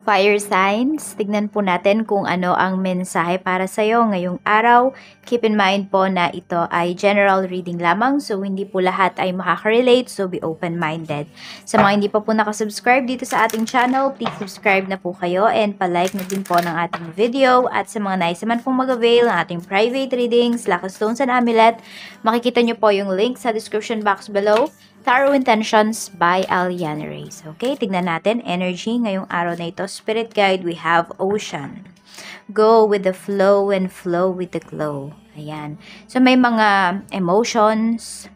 Fire signs, tignan po natin kung ano ang mensahe para sa'yo ngayong araw. Keep in mind po na ito ay general reading lamang, so hindi po lahat ay makaka-relate, so be open-minded. Sa mga hindi pa po nakasubscribe dito sa ating channel, please subscribe na po kayo and palike na din po ng ating video. At sa mga nais naman pong mag-avail ng ating private readings, Lucky Stones and Amulet, makikita nyo po yung link sa description box below. Tarot Intentions by Aliana Reyes. Okay, tignan natin energy ngayong araw na ito. Spirit guide, we have Ocean. Go with the flow and flow with the glow. Ayan. So, may mga emotions,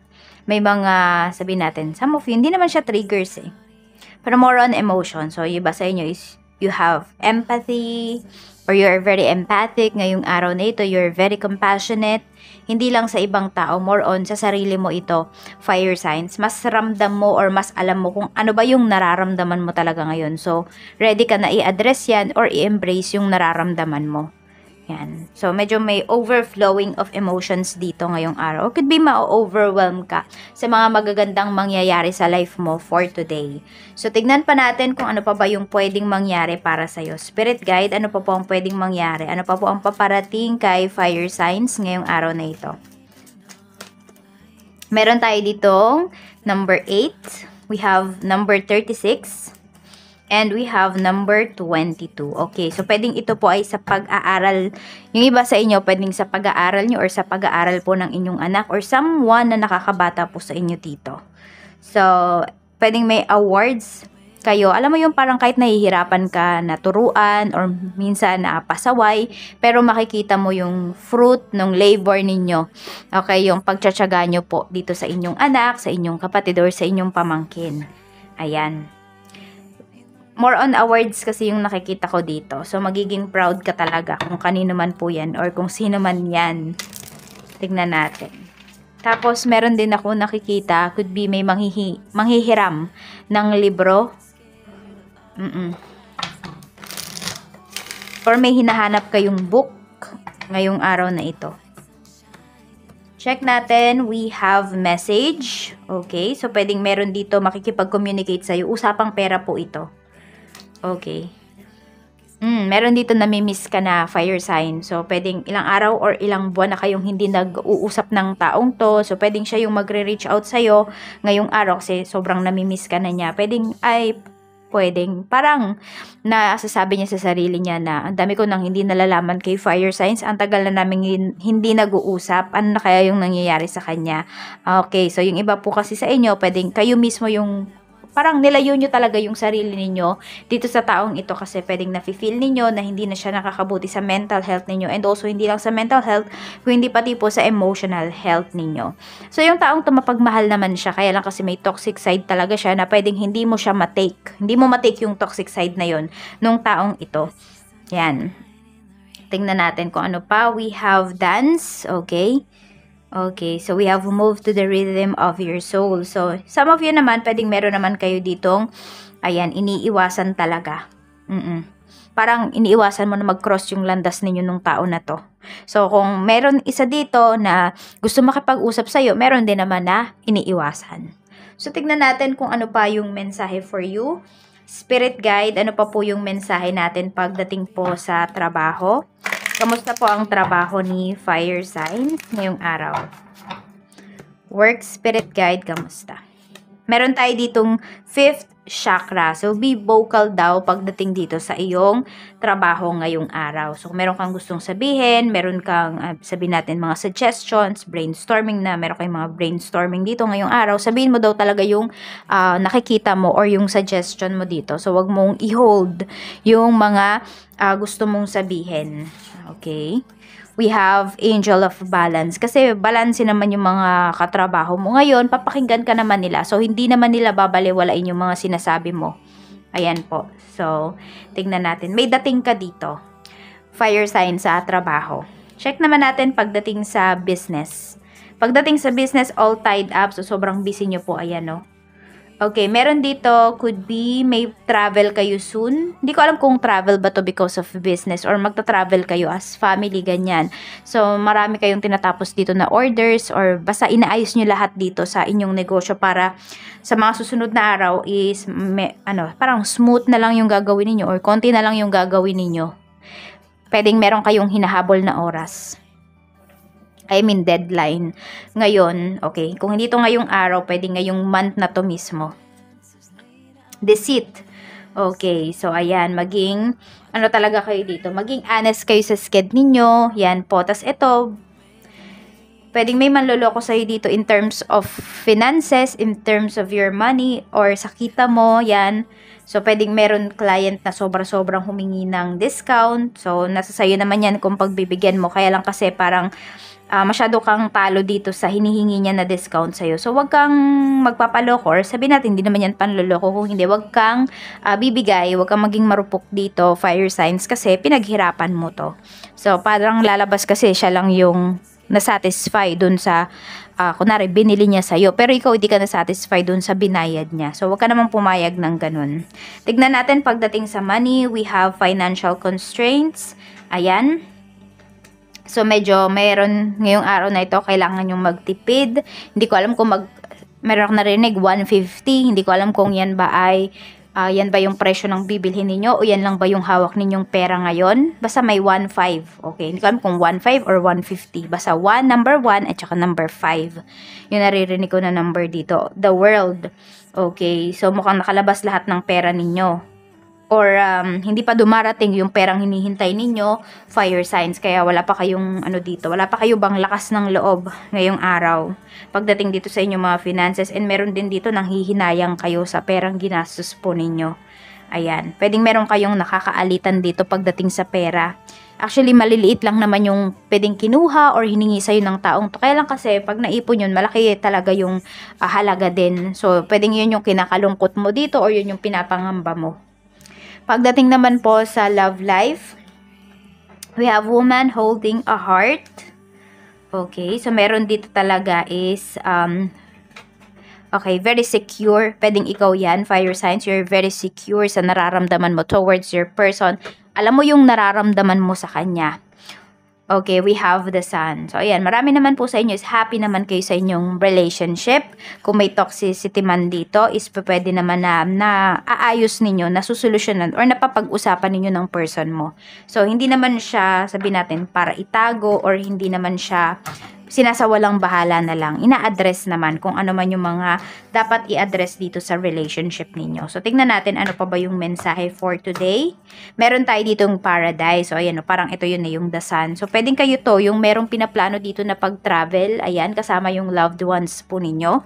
may mga, sabihin natin, some of you, hindi naman siya triggers eh. Pero more on emotion. So, yung iba sa inyo is, you have empathy, or you're very empathic ngayong araw na ito, you're very compassionate. Hindi lang sa ibang tao, more on sa sarili mo ito, fire signs. Mas ramdam mo or mas alam mo kung ano ba yung nararamdaman mo talaga ngayon. So, ready ka na i-address yan or i-embrace yung nararamdaman mo. Yan. So, medyo may overflowing of emotions dito ngayong araw. Could be ma-overwhelm ka sa mga magagandang mangyayari sa life mo for today. So, tignan pa natin kung ano pa ba yung pwedeng mangyari para sa'yo. Spirit guide, ano pa po ang pwedeng mangyari? Ano pa po ang paparating kay fire signs ngayong araw na ito? Meron tayo ditong number 8. We have number 36. And we have number 22. Okay, so pwedeng ito po ay sa pag-aaral. Yung iba sa inyo, pwedeng sa pag-aaral nyo or sa pag-aaral po ng inyong anak or someone na nakakabata po sa inyo dito. So, pwedeng may awards kayo. Alam mo yung parang kahit nahihirapan ka na turuan or minsan na pasaway, pero makikita mo yung fruit ng labor ninyo. Okay, yung pagtsatsaga nyo po dito sa inyong anak, sa inyong kapatid or sa inyong pamangkin. Ayan. More on awards kasi yung nakikita ko dito. So, magiging proud ka talaga kung kanino man po yan or kung sino man yan. Tignan natin. Tapos, meron din ako nakikita, could be may manghihiram ng libro. Or may hinahanap kayong book ngayong araw na ito. Check natin, we have message. Okay, so pwedeng meron dito makikipag-communicate sa'yo. Usapang pera po ito. Okay. Meron dito namimiss ka na fire sign. So, pwedeng ilang araw or ilang buwan na kayong hindi nag-uusap ng taong to. So, pwedeng siya yung magre-reach out sa'yo ngayong araw kasi sobrang namimiss ka na niya. Pwedeng parang nasasabi niya sa sarili niya na ang dami ko nang hindi nalalaman kay fire signs. Ang tagal na namin hindi nag-uusap. Ano na kaya yung nangyayari sa kanya? Okay, so yung iba po kasi sa inyo, pwedeng kayo mismo yung parang nilayo nyo talaga yung sarili ninyo dito sa taong ito kasi pwedeng nafe-feel ninyo na hindi na siya nakakabuti sa mental health ninyo and also hindi lang sa mental health, kundi pati po sa emotional health ninyo. So, yung taong to mapagmahal naman siya, kaya lang kasi may toxic side talaga siya na pwedeng hindi mo siya matake. Hindi mo matake yung toxic side na yon nung taong ito. Yan. Tingnan natin kung ano pa. We have dance. Okay. Okay, so we have moved to the rhythm of your soul. So, some of you naman, pwedeng meron naman kayo ditong, ayan, iniiwasan talaga. Parang iniiwasan mo na mag-cross yung landas ninyo nung tao na to. So, kung meron isa dito na gusto makipag-usap sa'yo, meron din naman na iniiwasan. So, tignan natin kung ano pa yung mensahe for you. Spirit guide, ano pa po yung mensahe natin pagdating po sa trabaho? Kamusta po ang trabaho ni fire signs ngayong araw? Work, spirit guide, kamusta? Meron tayo ditong 5th chakra. So, be vocal daw pagdating dito sa iyong trabaho ngayong araw. So, kung meron kang gustong sabihin, meron kang sabihin natin mga suggestions, brainstorming na, meron kayong mga brainstorming dito ngayong araw, sabihin mo daw talaga yung nakikita mo or yung suggestion mo dito. So, wag mong i-hold yung mga gusto mong sabihin. Okay? We have angel of balance. Kasi balance naman yung mga katrabaho mo. Ngayon, papakinggan ka naman nila. So, hindi naman nila babaliwalain yung mga sinasabi mo. Ayan po. So, tingnan natin. May dating ka dito. Fire sign sa trabaho. Check naman natin pagdating sa business. Pagdating sa business, all tied up. So, sobrang busy nyo po. Ayan, no? Okay, meron dito, could be may travel kayo soon. Hindi ko alam kung travel ba to because of business or magta-travel kayo as family, ganyan. So, marami kayong tinatapos dito na orders or basta inaayos nyo lahat dito sa inyong negosyo para sa mga susunod na araw is parang smooth na lang yung gagawin niyo or konti na lang yung gagawin niyo. Pwedeng meron kayong hinahabol na oras. I mean deadline. Ngayon, okay, kung hindi to ngayong araw, pwede ngayong month na to mismo. Deceit. Okay, so ayan, maging, ano talaga kayo dito, maging honest kayo sa sked ninyo, yan po. Tas ito, pwedeng may manloloko sa'yo dito in terms of finances, in terms of your money, or sa kita mo, yan. So, pwedeng meron client na sobrang humingi ng discount. So, nasa sayo naman yan kung pagbibigyan mo. Kaya lang kasi parang masyado kang talo dito sa hinihingi niya na discount sa'yo. So, wag kang magpapaloko or sabihin natin, hindi naman yan panloloko. Kung hindi, wag kang bibigay, wag kang maging marupok dito, fire signs, kasi pinaghirapan mo to. So, parang lalabas kasi siya lang yung nasatisfy dun sa, kunwari, binili niya sa'yo. Pero ikaw, hindi ka nasatisfy dun sa binayad niya. So, wag ka namang pumayag ng ganun. Tignan natin pagdating sa money, we have financial constraints. Ayan. So, medyo mayroon ngayong araw na ito, kailangan yung magtipid. Hindi ko alam kung meron akong narinig, 150. Hindi ko alam kung yan ba ay, yan ba yung presyo ng bibilhin ninyo o yan lang ba yung hawak ninyong pera ngayon. Basta may 1.5. Okay, hindi ko alam kung 1.5 or 150. Basta number 1 at saka number 5. Yung naririnig ko na number dito. The world. Okay, so mukhang nakalabas lahat ng pera ninyo. Or hindi pa dumarating yung perang hinihintay ninyo, fire signs. Kaya wala pa kayong dito, wala pa kayo bang lakas ng loob ngayong araw pagdating dito sa inyong mga finances. And meron din dito nang hihinayang kayo sa perang ginastos po ninyo. Ayan, pwedeng meron kayong nakakaalitan dito pagdating sa pera. Actually, maliliit lang naman yung pwedeng kinuha or hiningi sa'yo ng taong to. Kaya lang kasi, pag naipon yun, malaki talaga yung halaga din. So, pwedeng yun yung kinakalungkot mo dito or yun yung pinapangamba mo. Pagdating naman po sa love life, we have woman holding a heart. Okay, so meron dito talaga is, okay, very secure. Pwedeng ikaw yan, fire signs. You're very secure sa nararamdaman mo towards your person. Alam mo yung nararamdaman mo sa kanya. Okay, we have the sun. So, ayan, marami naman po sa inyo is happy naman kayo sa inyong relationship. Kung may toxicity man dito, is pwede naman na aayos ninyo, nasusolusyonan, or napapag-usapan ninyo ng person mo. So, hindi naman siya, sabihin natin, para itago, or hindi naman siya sinasawalang bahala na lang. Ina-address naman kung ano man yung mga dapat i-address dito sa relationship ninyo. So, tignan natin ano pa ba yung mensahe for today. Meron tayo ditong paradise. So, ayan, parang ito yun na yung the sun. So, pwedeng kayo to, yung merong pinaplano dito na pag-travel. Ayan, kasama yung loved ones po ninyo.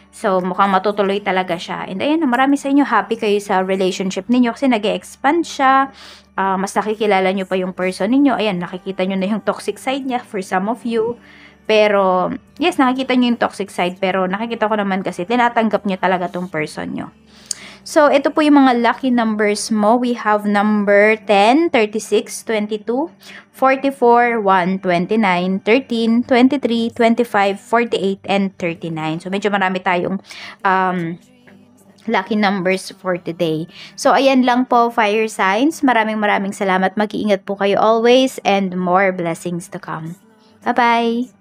So, mukhang matutuloy talaga siya. And ayan, marami sa inyo happy kayo sa relationship ninyo kasi nag-e-expand siya. Mas nakikilala nyo pa yung person ninyo. Ayan, nakikita nyo na yung toxic side niya for some of you. Pero, yes, nakikita nyo yung toxic side. Pero, nakikita ko naman kasi, tinatanggap nyo talaga tong person nyo. So, ito po yung mga lucky numbers mo. We have number 10, 36, 22, 44, 1, 29, 13, 23, 25, 48, and 39. So, medyo marami tayong lucky numbers for today. So, ayan lang po, fire signs. Maraming salamat. Mag-iingat po kayo always and more blessings to come. Bye-bye!